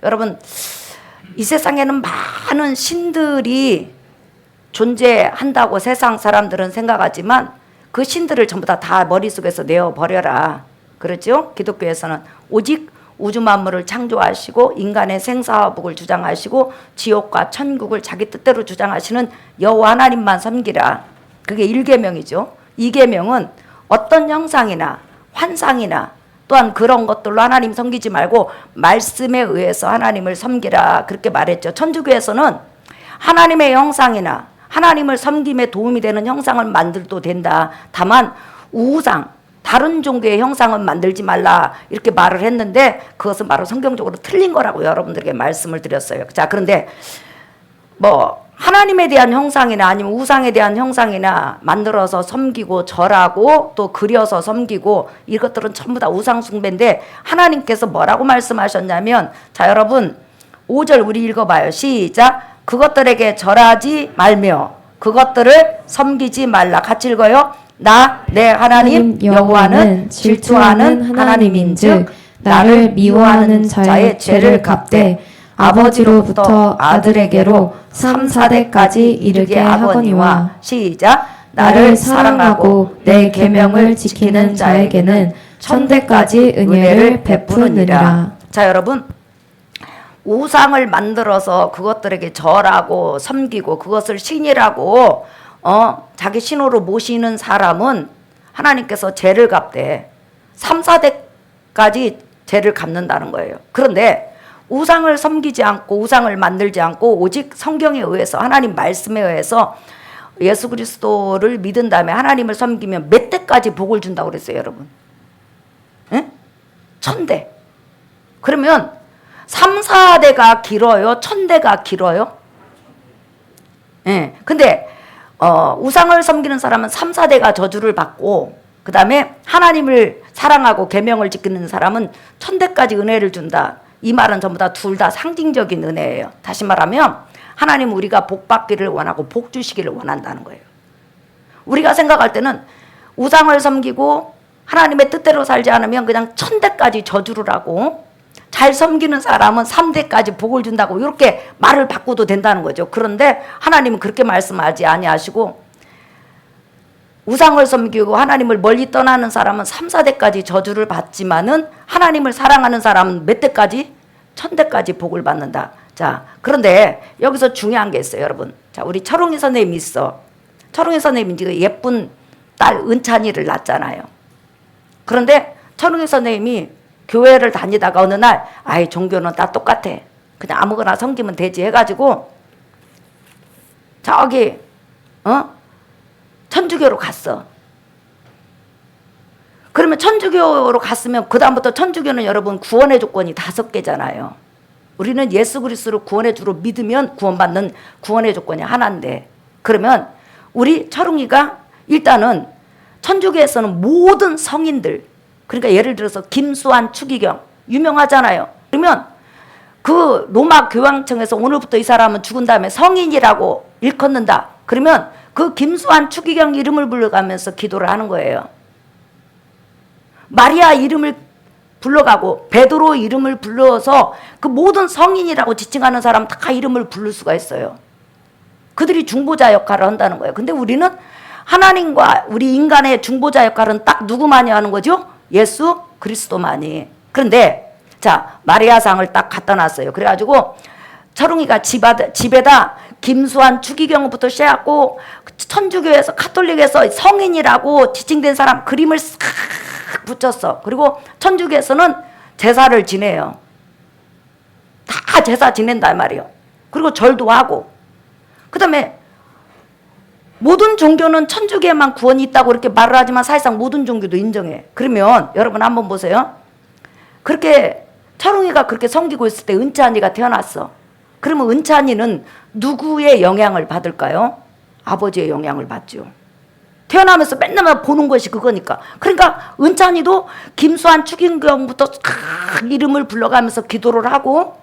여러분, 이 세상에는 많은 신들이 존재한다고 세상 사람들은 생각하지만 그 신들을 전부 다 머릿속에서 내어버려라. 그렇죠? 기독교에서는 오직 우주 만물을 창조하시고 인간의 생사화복을 주장하시고 지옥과 천국을 자기 뜻대로 주장하시는 여호와 하나님만 섬기라. 그게 1계명이죠. 2계명은 어떤 형상이나 환상이나 또한 그런 것들로 하나님 섬기지 말고 말씀에 의해서 하나님을 섬기라. 그렇게 말했죠. 천주교에서는 하나님의 형상이나 하나님을 섬김에 도움이 되는 형상을 만들도 된다. 다만 우상, 다른 종교의 형상은 만들지 말라 이렇게 말을 했는데 그것은 바로 성경적으로 틀린 거라고 여러분들에게 말씀을 드렸어요. 자, 그런데 뭐 하나님에 대한 형상이나 아니면 우상에 대한 형상이나 만들어서 섬기고 절하고 또 그려서 섬기고 이것들은 전부 다 우상 숭배인데 하나님께서 뭐라고 말씀하셨냐면, 자 여러분 5절 우리 읽어봐요. 시작. 그것들에게 절하지 말며 그것들을 섬기지 말라. 같이 읽어요. 나 내 하나님 여호와는 질투하는 하나님인즉 나를 미워하는 자의 죄를 갚되 아버지로부터 아들에게로 3, 4대까지 이르게 하거니와. 시작. 나를 사랑하고 내 계명을 지키는 자에게는 1000대까지 은혜를 베푸느니라. 자 여러분, 우상을 만들어서 그것들에게 절하고 섬기고 그것을 신이라고 자기 신으로 모시는 사람은 하나님께서 죄를 갚되 3, 4대까지 죄를 갚는다는 거예요. 그런데 우상을 섬기지 않고 우상을 만들지 않고 오직 성경에 의해서 하나님 말씀에 의해서 예수 그리스도를 믿은 다음에 하나님을 섬기면 몇 대까지 복을 준다고 그랬어요, 여러분? 응? 1000대. 그러면 3, 4대가 길어요? 1000대가 길어요? 예. 근데 우상을 섬기는 사람은 3, 4대가 저주를 받고 그 다음에 하나님을 사랑하고 계명을 지키는 사람은 1000대까지 은혜를 준다. 이 말은 전부 다 둘 다 상징적인 은혜예요. 다시 말하면 하나님 우리가 복 받기를 원하고 복 주시기를 원한다는 거예요. 우리가 생각할 때는 우상을 섬기고 하나님의 뜻대로 살지 않으면 그냥 1000대까지 저주를 하고 잘 섬기는 사람은 3대까지 복을 준다고 이렇게 말을 바꿔도 된다는 거죠. 그런데 하나님은 그렇게 말씀하지 아니하시고 우상을 섬기고 하나님을 멀리 떠나는 사람은 3, 4대까지 저주를 받지만은 하나님을 사랑하는 사람은 몇 대까지? 1000대까지 복을 받는다. 자, 그런데 여기서 중요한 게 있어요, 여러분. 자, 우리 철웅이 선생님이 있어. 철웅이 선생님이 지금 예쁜 딸 은찬이를 낳았잖아요. 그런데 철웅이 선생님이 교회를 다니다가 어느 날 아이 종교는 다 똑같아. 그냥 아무거나 섬기면 되지 해가지고 저기 천주교로 갔어. 그러면 천주교로 갔으면 그 다음부터 천주교는 여러분 구원의 조건이 5개잖아요. 우리는 예수 그리스도를 구원의 주로 믿으면 구원받는 구원의 조건이 하나인데, 그러면 우리 철웅이가 일단은 천주교에서는 모든 성인들, 그러니까 예를 들어서 김수환 추기경 유명하잖아요. 그러면 그 로마 교황청에서 오늘부터 이 사람은 죽은 다음에 성인이라고 일컫는다. 그러면 그 김수환 추기경 이름을 불러가면서 기도를 하는 거예요. 마리아 이름을 불러가고 베드로 이름을 불러서 그 모든 성인이라고 지칭하는 사람 다 이름을 부를 수가 있어요. 그들이 중보자 역할을 한다는 거예요. 근데 우리는 하나님과 우리 인간의 중보자 역할은 딱 누구만이 하는 거죠? 예수 그리스도만이. 그런데 자, 마리아상을 딱 갖다 놨어요. 그래가지고 철웅이가 집에다 김수환 추기경부터 시작하고 천주교에서 카톨릭에서 성인이라고 지칭된 사람 그림을 싹 붙였어. 그리고 천주교에서는 제사를 지내요. 다 제사 지낸단 말이에요. 그리고 절도 하고. 그 다음에 모든 종교는 천주교에만 구원이 있다고 이렇게 말을 하지만 사실상 모든 종교도 인정해. 그러면 여러분 한번 보세요. 그렇게 철웅이가 그렇게 섬기고 있을 때 은찬이가 태어났어. 그러면 은찬이는 누구의 영향을 받을까요? 아버지의 영향을 받죠. 태어나면서 맨날 보는 것이 그거니까. 그러니까 은찬이도 김수환 추기경부터 이름을 불러가면서 기도를 하고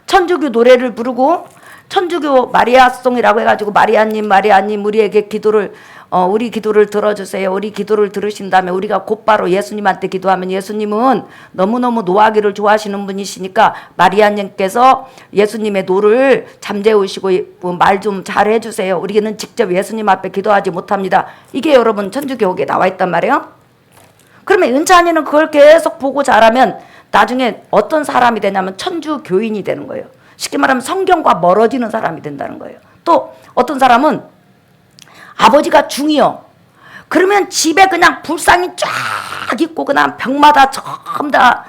천주교 노래를 부르고 천주교 마리아송이라고 해가지고 마리아님 마리아님 우리에게 기도를 우리 기도를 들어주세요. 우리 기도를 들으신 다음에 우리가 곧바로 예수님한테 기도하면 예수님은 너무너무 노하기를 좋아하시는 분이시니까 마리아님께서 예수님의 노를 잠재우시고 말 좀 잘 해주세요. 우리는 직접 예수님 앞에 기도하지 못합니다. 이게 여러분 천주교에 나와 있단 말이에요. 그러면 은찬이는 그걸 계속 보고 자라면 나중에 어떤 사람이 되냐면 천주교인이 되는 거예요. 쉽게 말하면 성경과 멀어지는 사람이 된다는 거예요. 또 어떤 사람은 아버지가 중이요. 그러면 집에 그냥 불상이 쫙 있고 그냥 벽마다 전부 다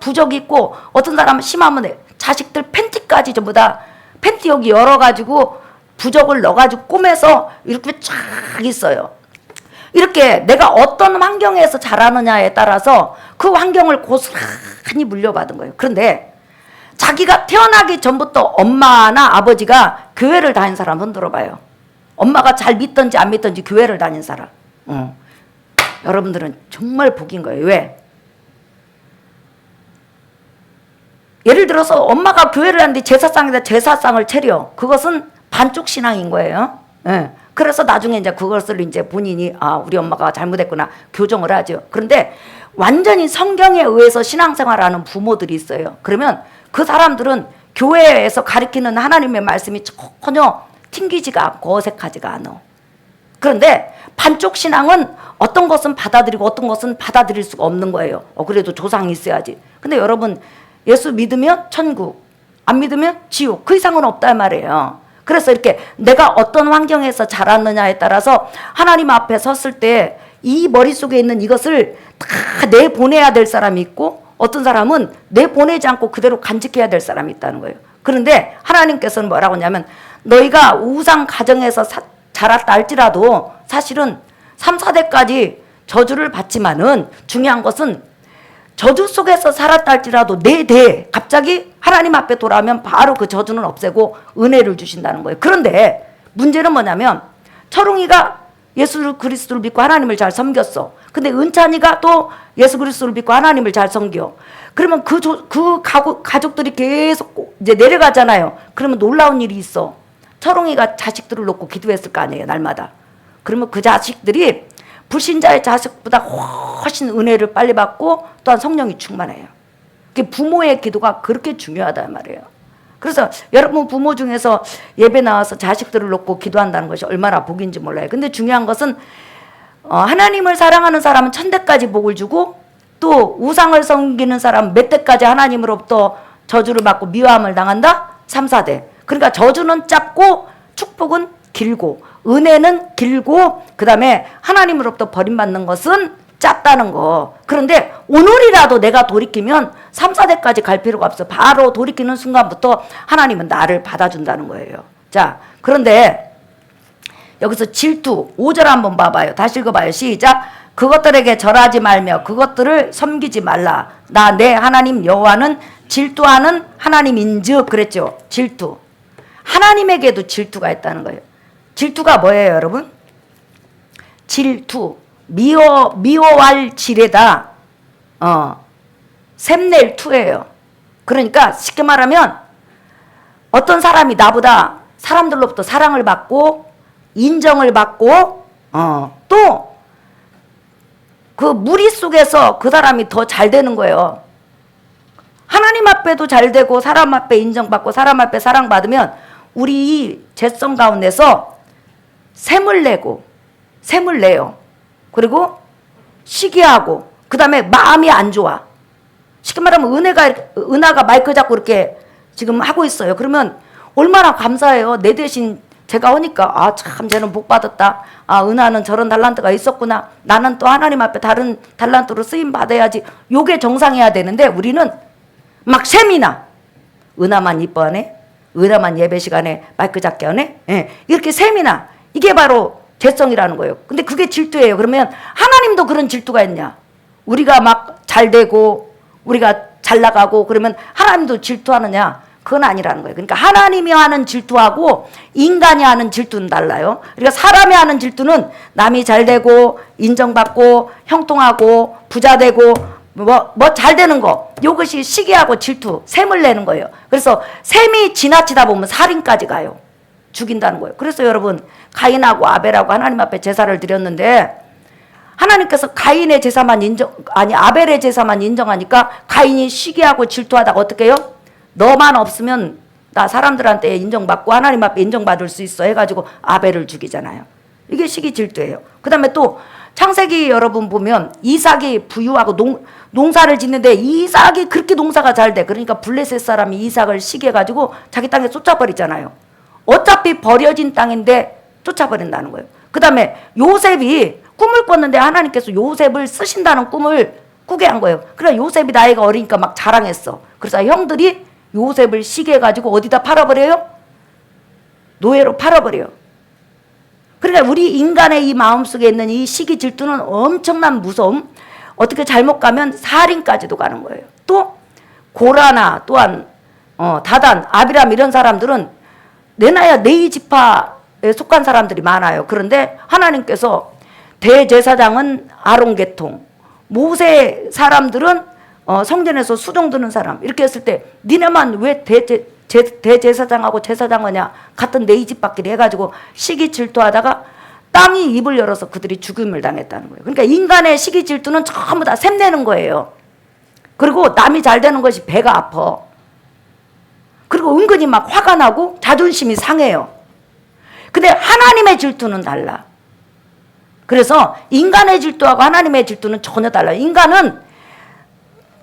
부적이 있고, 어떤 사람은 심하면 자식들 팬티까지 전부 다 팬티 여기 열어가지고 부적을 넣어가지고 꼬매서 이렇게 쫙 있어요. 이렇게 내가 어떤 환경에서 자라느냐에 따라서 그 환경을 고스란히 물려받은 거예요. 그런데 자기가 태어나기 전부터 엄마나 아버지가 교회를 다닌 사람 흔들어 봐요. 엄마가 잘 믿든지 안 믿든지 교회를 다닌 사람. 여러분들은 정말 복인 거예요. 왜? 예를 들어서 엄마가 교회를 하는데 제사상에다 제사상을 차려. 그것은 반쪽 신앙인 거예요. 예. 그래서 나중에 이제 그것을 이제 본인이 우리 엄마가 잘못했구나 교정을 하죠. 그런데 완전히 성경에 의해서 신앙생활하는 부모들이 있어요. 그러면 그 사람들은 교회에서 가르치는 하나님의 말씀이 전혀 튕기지가 않고 어색하지가 않아. 그런데 반쪽 신앙은 어떤 것은 받아들이고 어떤 것은 받아들일 수가 없는 거예요. 그래도 조상이 있어야지. 근데 여러분, 예수 믿으면 천국, 안 믿으면 지옥, 그 이상은 없다 말이에요. 그래서 이렇게 내가 어떤 환경에서 자랐느냐에 따라서 하나님 앞에 섰을 때 이 머릿속에 있는 이것을 다 내보내야 될 사람이 있고, 어떤 사람은 내보내지 않고 그대로 간직해야 될 사람이 있다는 거예요. 그런데 하나님께서는 뭐라고 하냐면, 너희가 우상 가정에서 자랐다 할지라도 사실은 3, 4대까지 저주를 받지만은 중요한 것은 저주 속에서 살았다 할지라도 4대 갑자기 하나님 앞에 돌아오면 바로 그 저주는 없애고 은혜를 주신다는 거예요. 그런데 문제는 뭐냐면, 철웅이가 예수 그리스도를 믿고 하나님을 잘 섬겼어. 근데 은찬이가 또 예수 그리스도를 믿고 하나님을 잘 섬겨. 그러면 가족들이 계속 이제 내려가잖아요. 그러면 놀라운 일이 있어. 철웅이가 자식들을 놓고 기도했을 거 아니에요, 날마다. 그러면 그 자식들이 불신자의 자식보다 훨씬 은혜를 빨리 받고 또한 성령이 충만해요. 부모의 기도가 그렇게 중요하단 말이에요. 그래서 여러분 부모 중에서 예배 나와서 자식들을 놓고 기도한다는 것이 얼마나 복인지 몰라요. 근데 중요한 것은 하나님을 사랑하는 사람은 천대까지 복을 주고, 또 우상을 섬기는 사람은 몇 대까지 하나님으로부터 저주를 받고 미워함을 당한다? 3, 4대. 그러니까 저주는 짧고 축복은 길고 은혜는 길고, 그 다음에 하나님으로부터 버림받는 것은 짧다는 거. 그런데 오늘이라도 내가 돌이키면 3, 4대까지 갈 필요가 없어. 바로 돌이키는 순간부터 하나님은 나를 받아준다는 거예요. 자, 그런데 여기서 질투 5절 한번 봐봐요. 다시 읽어봐요. 시작. 그것들에게 절하지 말며 그것들을 섬기지 말라. 나 내 하나님 여호와는 질투하는 하나님인즉. 그랬죠. 질투. 하나님에게도 질투가 있다는 거예요. 질투가 뭐예요, 여러분? 질투. 미워할 질에다 샘낼 투예요. 그러니까 쉽게 말하면 어떤 사람이 나보다 사람들로부터 사랑을 받고 인정을 받고 또 그 무리 속에서 그 사람이 더 잘 되는 거예요. 하나님 앞에도 잘 되고 사람 앞에 인정받고 사람 앞에 사랑받으면 우리 이 죄성 가운데서 샘을 내요. 그리고 시기하고, 그 다음에 마음이 안 좋아. 쉽게 말하면 은하가 마이크 잡고 이렇게 지금 하고 있어요. 그러면 얼마나 감사해요. 내 대신 제가 오니까 참 쟤는 복 받았다. 은하는 저런 달란트가 있었구나. 나는 또 하나님 앞에 다른 달란트로 쓰임 받아야지. 요게 정상이어야 되는데 우리는 막 셈이나 은하만 이뻐하네. 은하만 예배 시간에 마이크 잡게 하네. 이렇게 셈이나 이게 바로 죄성이라는 거예요. 근데 그게 질투예요. 그러면 하나님도 그런 질투가 있냐? 우리가 막 잘 되고 우리가 잘 나가고 그러면 하나님도 질투하느냐? 그건 아니라는 거예요. 그러니까 하나님이 하는 질투하고 인간이 하는 질투는 달라요. 그러니까 사람이 하는 질투는 남이 잘 되고 인정받고 형통하고 부자 되고 뭐 잘 되는 거, 이것이 시기하고 질투, 샘을 내는 거예요. 그래서 샘이 지나치다 보면 살인까지 가요. 죽인다는 거예요. 그래서 여러분 가인하고 아벨하고 하나님 앞에 제사를 드렸는데 하나님께서 가인의 제사만 아벨의 제사만 인정하니까 가인이 시기하고 질투하다가 어떻게 해요? 너만 없으면 나 사람들한테 인정받고 하나님 앞에 인정받을 수 있어 해가지고 아벨을 죽이잖아요. 이게 시기 질투예요. 그 다음에 또 창세기 여러분 보면 이삭이 부유하고 농사를 짓는데 이삭이 그렇게 농사가 잘 돼. 그러니까 블레셋 사람이 이삭을 시기해가지고 자기 땅에 쫓아버리잖아요. 어차피 버려진 땅인데 쫓아버린다는 거예요. 그 다음에 요셉이 꿈을 꿨는데 하나님께서 요셉을 쓰신다는 꿈을 꾸게 한 거예요. 그러니까 요셉이 나이가 어리니까 막 자랑했어. 그래서 형들이 요셉을 시기해가지고 어디다 팔아버려요? 노예로 팔아버려요. 그러니까 우리 인간의 이 마음속에 있는 이 시기 질투는 엄청난 무서움, 어떻게 잘못 가면 살인까지도 가는 거예요. 또 고라나 또한 다단, 아비람 이런 사람들은 내나야 네이 지파에 속한 사람들이 많아요. 그런데 하나님께서 대제사장은 아론 계통, 모세 사람들은 성전에서 수종 드는 사람 이렇게 했을 때 니네만 왜 대제사장하고 제사장하냐 같은 네이 집밥끼리 해가지고 시기 질투하다가 땅이 입을 열어서 그들이 죽임을 당했다는 거예요. 그러니까 인간의 시기 질투는 전부 다 샘내는 거예요. 그리고 남이 잘 되는 것이 배가 아파. 그리고 은근히 막 화가 나고 자존심이 상해요. 근데 하나님의 질투는 달라. 그래서 인간의 질투하고 하나님의 질투는 전혀 달라요. 인간은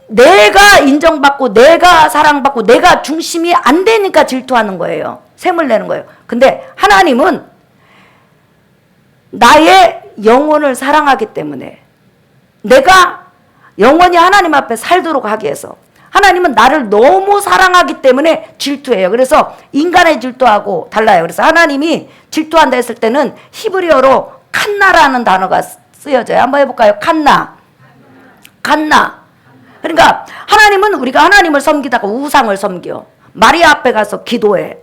내가 인정받고 내가 사랑받고 내가 중심이 안 되니까 질투하는 거예요. 샘을 내는 거예요. 근데 하나님은 나의 영혼을 사랑하기 때문에 내가 영원히 하나님 앞에 살도록 하기 위해서 하나님은 나를 너무 사랑하기 때문에 질투해요. 그래서 인간의 질투하고 달라요. 그래서 하나님이 질투한다 했을 때는 히브리어로 칸나라는 단어가 쓰여져요. 한번 해볼까요? 칸나. 그러니까 하나님은 우리가 하나님을 섬기다가 우상을 섬겨. 마리아 앞에 가서 기도해.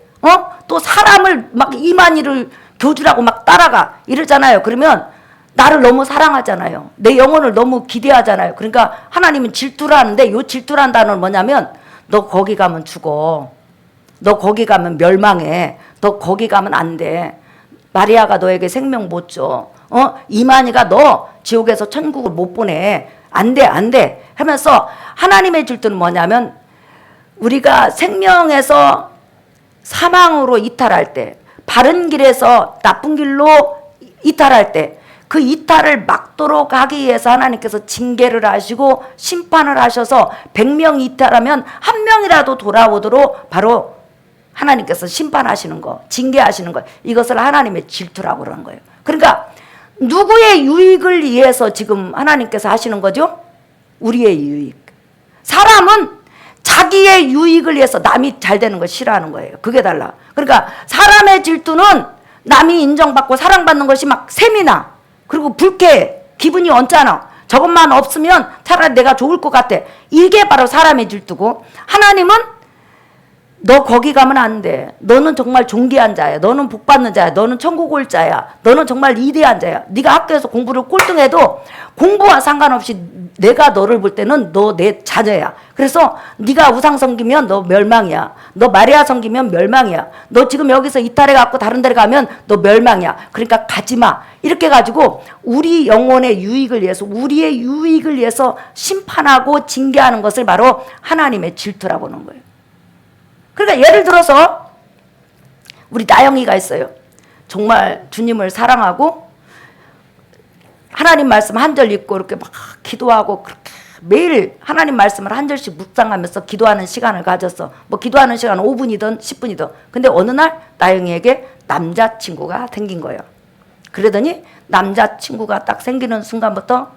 또 사람을 막 이만희를 교주라고 막 따라가 이러잖아요. 그러면 나를 너무 사랑하잖아요. 내 영혼을 너무 기대하잖아요. 그러니까 하나님은 질투라는데 이 질투라는 단어는 뭐냐면 너 거기 가면 죽어. 너 거기 가면 멸망해. 너 거기 가면 안 돼. 마리아가 너에게 생명 못 줘. 이만희가 너 지옥에서 천국을 못 보내. 안 돼 하면서 하나님의 질투는 뭐냐면 우리가 생명에서 사망으로 이탈할 때 바른 길에서 나쁜 길로 이탈할 때 그 이탈을 막도록 하기 위해서 하나님께서 징계를 하시고 심판을 하셔서 100명이 이탈하면 한 명이라도 돌아오도록 바로 하나님께서 심판하시는 거, 징계하시는 거, 이것을 하나님의 질투라고 그러는 거예요. 그러니까 누구의 유익을 위해서 지금 하나님께서 하시는 거죠? 우리의 유익. 사람은 자기의 유익을 위해서 남이 잘 되는 걸 싫어하는 거예요. 그게 달라. 그러니까 사람의 질투는 남이 인정받고 사랑받는 것이 막 샘이 나. 그리고 불쾌해. 기분이 언짢아. 저것만 없으면 차라리 내가 좋을 것 같아. 이게 바로 사람의 질투고, 하나님은 너 거기 가면 안 돼. 너는 정말 존귀한 자야. 너는 복받는 자야. 너는 천국 올 자야. 너는 정말 위대한 자야. 네가 학교에서 공부를 꼴등해도 공부와 상관없이 내가 너를 볼 때는 너 내 자녀야. 그래서 네가 우상 섬기면 너 멸망이야. 너 마리아 섬기면 멸망이야. 너 지금 여기서 이탈해 갖고 다른 데를 가면 너 멸망이야. 그러니까 가지 마. 이렇게 가지고 우리 영혼의 유익을 위해서, 우리의 유익을 위해서 심판하고 징계하는 것을 바로 하나님의 질투라고 하는 거예요. 그러니까 예를 들어서 우리 나영이가 있어요. 정말 주님을 사랑하고 하나님 말씀 한 절 읽고 이렇게 막 기도하고 그렇게 매일 하나님 말씀을 한 절씩 묵상하면서 기도하는 시간을 가졌어. 뭐 기도하는 시간은 5분이든 10분이든. 근데 어느 날 나영이에게 남자친구가 생긴 거예요. 그러더니 남자친구가 딱 생기는 순간부터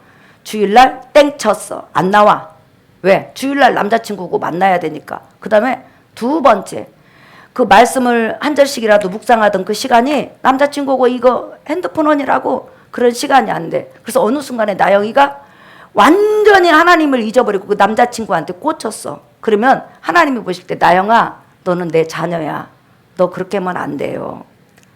주일날 땡 쳤어. 안 나와. 왜? 주일날 남자친구고 만나야 되니까. 그 다음에 두 번째, 그 말씀을 한 절씩이라도 묵상하던 그 시간이 남자친구고 이거 핸드폰 온이라고 그런 시간이 안 돼. 그래서 어느 순간에 나영이가 완전히 하나님을 잊어버리고 그 남자친구한테 꽂혔어. 그러면 하나님이 보실 때 나영아, 너는 내 자녀야. 너 그렇게 하면 안 돼요.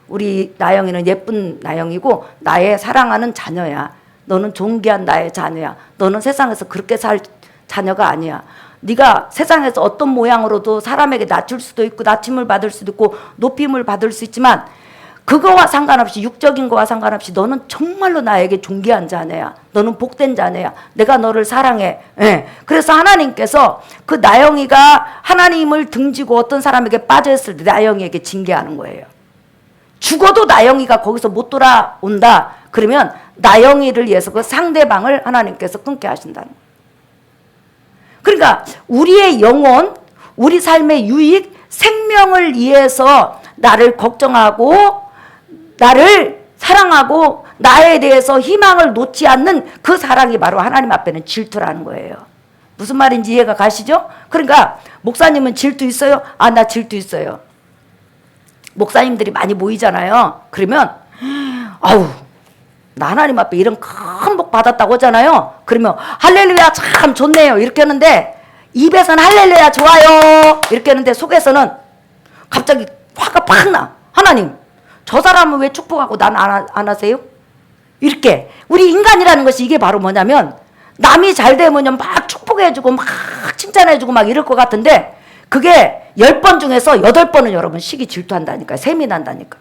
우리 나영이는 예쁜 나영이고 나의 사랑하는 자녀야. 너는 존귀한 나의 자녀야. 너는 세상에서 그렇게 살 자녀가 아니야. 네가 세상에서 어떤 모양으로도 사람에게 낮출 수도 있고 낮춤을 받을 수도 있고 높임을 받을 수 있지만 그거와 상관없이 육적인 거와 상관없이 너는 정말로 나에게 존귀한 자네야. 너는 복된 자네야. 내가 너를 사랑해. 예. 그래서 하나님께서 그 나영이가 하나님을 등지고 어떤 사람에게 빠져있을 때 나영이에게 징계하는 거예요. 죽어도 나영이가 거기서 못 돌아온다. 그러면 나영이를 위해서 그 상대방을 하나님께서 끊게 하신다는 거예요. 그러니까 우리의 영혼, 우리 삶의 유익, 생명을 위해서 나를 걱정하고 나를 사랑하고 나에 대해서 희망을 놓지 않는 그 사랑이 바로 하나님 앞에는 질투라는 거예요. 무슨 말인지 이해가 가시죠? 그러니까 목사님은 질투 있어요? 아, 나 질투 있어요. 목사님들이 많이 모이잖아요. 그러면 아우 나 하나님 앞에 이런 큰 복 받았다고 하잖아요. 그러면 할렐루야 참 좋네요 이렇게 하는데 입에서는 할렐루야 좋아요 이렇게 하는데 속에서는 갑자기 화가 팍 나. 하나님 저 사람은 왜 축복하고 난 안 하세요? 이렇게 우리 인간이라는 것이 이게 바로 뭐냐면 남이 잘 되면 막 축복해주고 막 칭찬해주고 막 이럴 것 같은데 그게 10번 중에서 8번은 여러분 시기 질투한다니까요. 셈이 난다니까.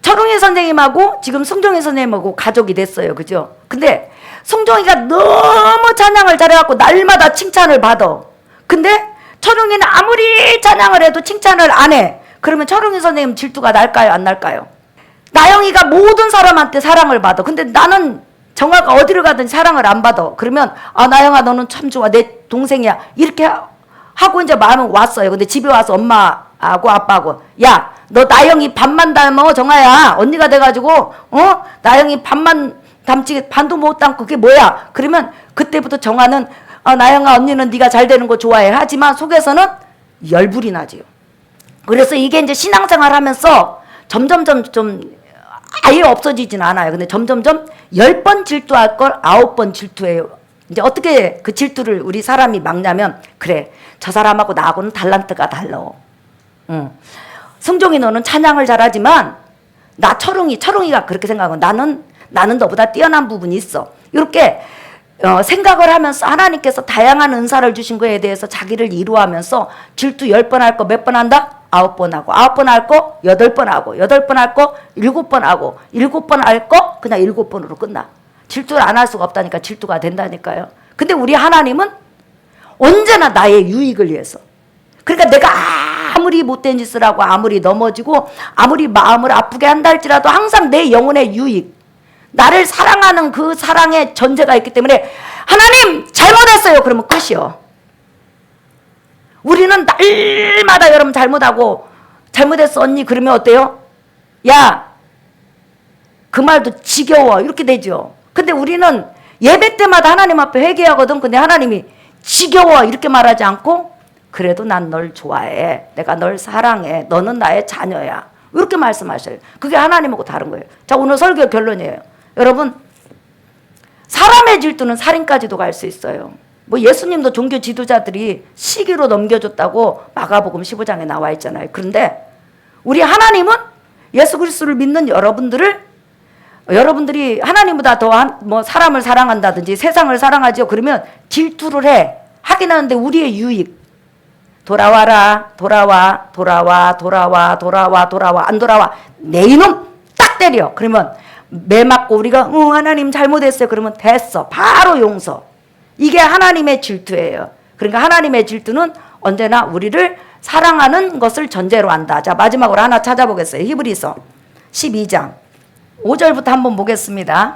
철웅이 선생님하고 지금 성종이 선생님하고 가족이 됐어요. 그죠? 근데 성종이가 너무 찬양을 잘해갖고 날마다 칭찬을 받아. 근데 철웅이는 아무리 찬양을 해도 칭찬을 안 해. 그러면 철웅이 선생님 질투가 날까요? 안 날까요? 나영이가 모든 사람한테 사랑을 받아. 근데 나는 정아가 어디를 가든 사랑을 안 받아. 그러면 아 나영아 너는 참 좋아. 내 동생이야. 이렇게 하고 이제 마음은 왔어요. 근데 집에 와서 엄마하고 아빠하고 야 너 나영이 반만 닮어 정아야. 언니가 돼가지고 나영이 반만 닮지 반도 못 닮고 그게 뭐야. 그러면 그때부터 정아는 아 나영아 언니는 네가 잘 되는 거 좋아해. 하지만 속에서는 열불이 나지요. 그래서 이게 이제 신앙생활 하면서 점점점 좀 아예 없어지진 않아요. 근데 점점점 10번 질투할 걸 9번 질투해요. 이제 어떻게 그 질투를 우리 사람이 막냐면 그래 저 사람하고 나하고는 달란트가 달라. 성종이 너는 찬양을 잘하지만 나 철웅이가 그렇게 생각하고 나는 너보다 뛰어난 부분이 있어. 이렇게 생각을 하면서 하나님께서 다양한 은사를 주신 거에 대해서 자기를 이루어하면서 질투 10번 할 거 몇 번 한다? 9번 하고 9번 할 거 8번 하고 8번 할 거 7번 하고 7번 할 거 그냥 7번으로 끝나. 질투를 안 할 수가 없다니까 질투가 된다니까요. 근데 우리 하나님은 언제나 나의 유익을 위해서 그러니까 내가 아무리 못된 짓을 하고 아무리 넘어지고 아무리 마음을 아프게 한다 할지라도 항상 내 영혼의 유익 나를 사랑하는 그 사랑의 전제가 있기 때문에 하나님 잘못했어요 그러면 끝이요. 우리는 날마다 여러분 잘못하고 잘못했어 언니 그러면 어때요? 야 그 말도 지겨워 이렇게 되죠. 근데 우리는 예배 때마다 하나님 앞에 회개하거든. 근데 하나님이 지겨워 이렇게 말하지 않고 그래도 난 널 좋아해. 내가 널 사랑해. 너는 나의 자녀야. 이렇게 말씀하셔요. 그게 하나님하고 다른 거예요. 자 오늘 설교 결론이에요. 여러분 사람의 질투는 살인까지도 갈 수 있어요. 뭐 예수님도 종교 지도자들이 시기로 넘겨줬다고 마가복음 15장에 나와 있잖아요. 그런데 우리 하나님은 예수 그리스도를 믿는 여러분들이 하나님보다 더 뭐 사람을 사랑한다든지 세상을 사랑하죠. 그러면 질투를 해. 하긴 하는데 우리의 유익 돌아와라 돌아와 안 돌아와 내 이놈 딱 때려. 그러면 매 맞고 우리가 하나님 잘못했어요. 그러면 됐어. 바로 용서. 이게 하나님의 질투예요. 그러니까 하나님의 질투는 언제나 우리를 사랑하는 것을 전제로 한다. 자 마지막으로 하나 찾아보겠어요. 히브리서 12장 5절부터 한번 보겠습니다.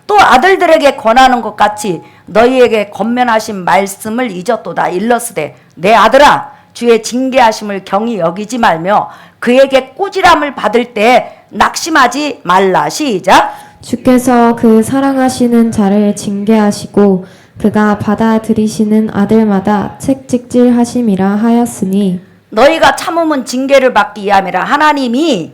또 아들들에게 권하는 것 같이 너희에게 권면하신 말씀을 잊었도다. 일러스되 내 아들아 주의 징계하심을 경히 여기지 말며 그에게 꾸지람을 받을 때 낙심하지 말라. 시작. 주께서 그 사랑하시는 자를 징계하시고 그가 받아들이시는 아들마다 책찍질하심이라 하였으니 너희가 참으면 징계를 받기 위함이라. 하나님이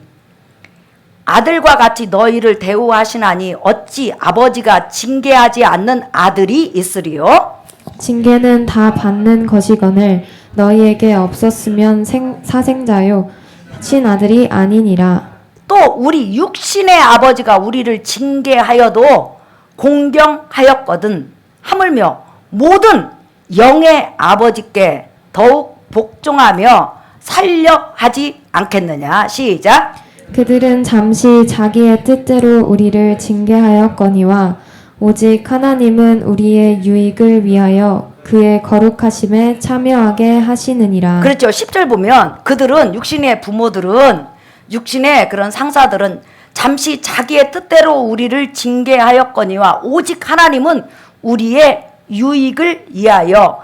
아들과 같이 너희를 대우하시나니 어찌 아버지가 징계하지 않는 아들이 있으리요? 징계는 다 받는 것이거늘 너희에게 없었으면 사생자요 친아들이 아니니라. 또 우리 육신의 아버지가 우리를 징계하여도 공경하였거든. 하물며 모든 영의 아버지께 더욱 복종하며 살려 하지 않겠느냐. 시작. 그들은 잠시 자기의 뜻대로 우리를 징계하였거니와 오직 하나님은 우리의 유익을 위하여 그의 거룩하심에 참여하게 하시느니라. 그렇죠. 10절 보면 그들은 육신의 부모들은 육신의 그런 상사들은 잠시 자기의 뜻대로 우리를 징계하였거니와 오직 하나님은 우리의 유익을 위하여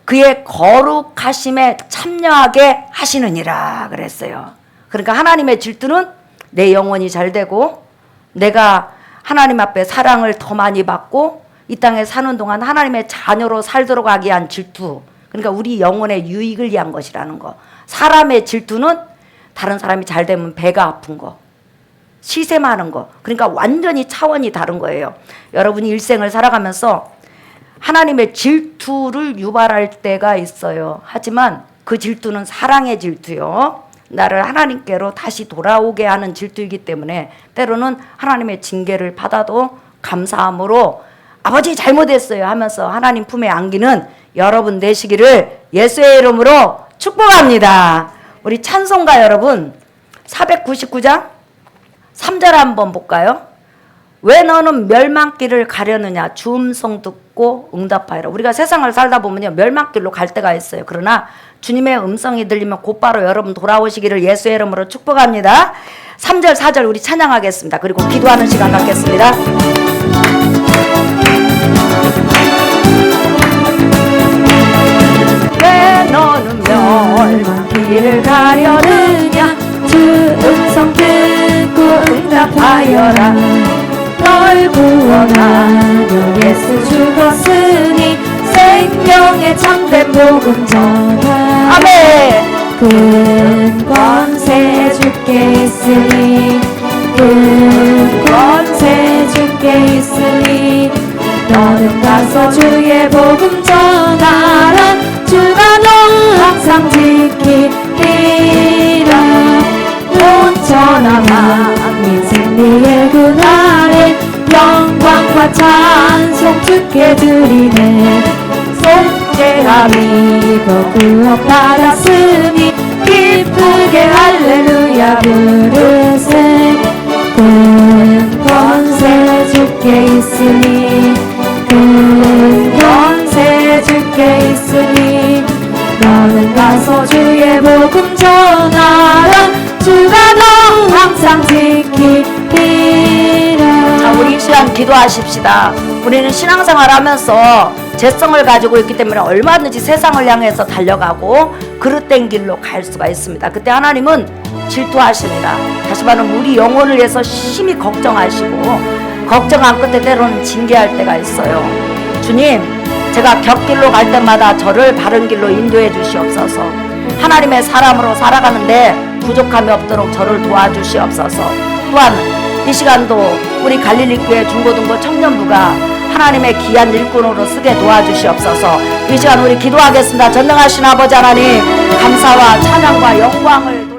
그의 거룩하심에 참여하게 하시느니라 그랬어요. 그러니까 하나님의 질투는 내 영혼이 잘 되고 내가 하나님 앞에 사랑을 더 많이 받고 이 땅에 사는 동안 하나님의 자녀로 살도록 하기 위한 질투. 그러니까 우리 영혼의 유익을 위한 것이라는 거. 사람의 질투는 다른 사람이 잘 되면 배가 아픈 거, 시샘하는 거. 그러니까 완전히 차원이 다른 거예요. 여러분이 일생을 살아가면서 하나님의 질투를 유발할 때가 있어요. 하지만 그 질투는 사랑의 질투요. 나를 하나님께로 다시 돌아오게 하는 질투이기 때문에 때로는 하나님의 징계를 받아도 감사함으로 아버지 잘못했어요 하면서 하나님 품에 안기는 여러분 되시기를 예수의 이름으로 축복합니다. 우리 찬송가 여러분 499장 3절 한번 볼까요? 왜 너는 멸망길을 가려느냐 주 음성 듣고 응답하여라. 우리가 세상을 살다 보면요 멸망길로 갈 때가 있어요. 그러나 주님의 음성이 들리면 곧바로 여러분 돌아오시기를 예수의 이름으로 축복합니다. 3절 4절 우리 찬양하겠습니다. 그리고 기도하는 시간 갖겠습니다. 왜 너는 멸망길을 가려느냐 주 음성 듣고 응답하여라. 널 구원하려 예수 죽었으니 생명의 참된 복음 전하. 아멘. 큰 권세 주께 있으니 큰 권세 주께 있으니 너는 가서 주의 복음 전하라. 주가 너 항상 지키리라. 온 천하 만민 승리의 그날에 영광과 찬송 주께 드리네. 속죄함이 더 구원 받았으니 기쁘게 할렐루야 부르세. 큰 권세 주께 있으니 큰 권세 주께 있으니 너는 가서 주의 복음 전하라. 주가 너 항상 지키리라. 자, 우리 이 시간 기도하십시다. 우리는 신앙생활 하면서 재성을 가지고 있기 때문에 얼마든지 세상을 향해서 달려가고 그릇된 길로 갈 수가 있습니다. 그때 하나님은 질투하십니다. 다시 말하면 우리 영혼을 위해서 심히 걱정하시고 걱정한 끝에 때로는 징계할 때가 있어요. 주님, 제가 곁길로 갈 때마다 저를 바른 길로 인도해 주시옵소서. 하나님의 사람으로 살아가는데 부족함이 없도록 저를 도와주시옵소서. 또한 이 시간도 우리 갈릴리 교회 중고등부 청년부가 하나님의 귀한 일꾼으로 쓰게 도와주시옵소서. 이 시간 우리 기도하겠습니다. 전능하신 아버지 하나님, 감사와 찬양과 영광을